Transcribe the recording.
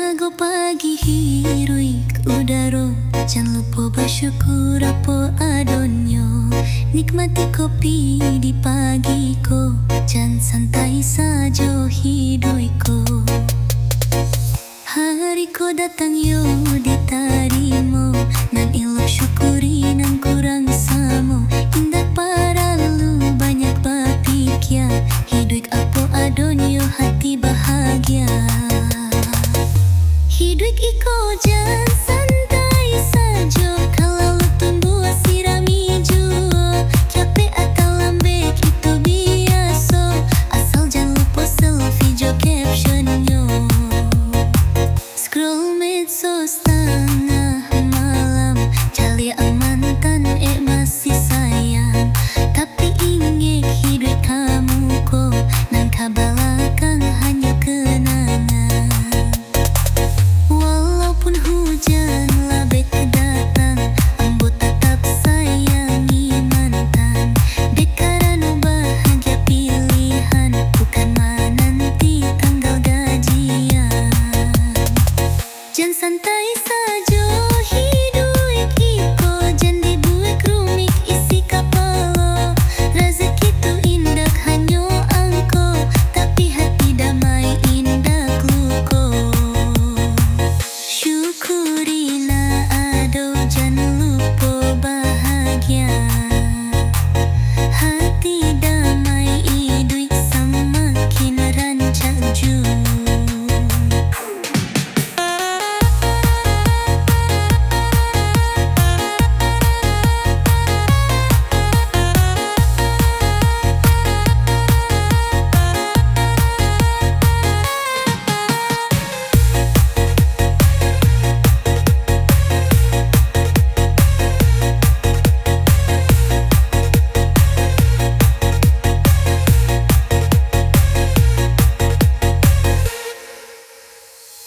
Nago pagi hirui ke udara, jangan lupa bersyukur apa adonyo. Nikmati kopi di pagi ko, jangan santai saja hidupku. Hari ko datang yo ditarimo, nan ilok syukuri nan kurang samo. Indah paralu banyak berpikir, hidup apa adonyo hati bahagia. Hidup iko jangan santai saja, kalau tumbuh sirami jua. Capek atau lembek itu biasa, asal jangan lupa selfie jo captionnya. Scroll medsos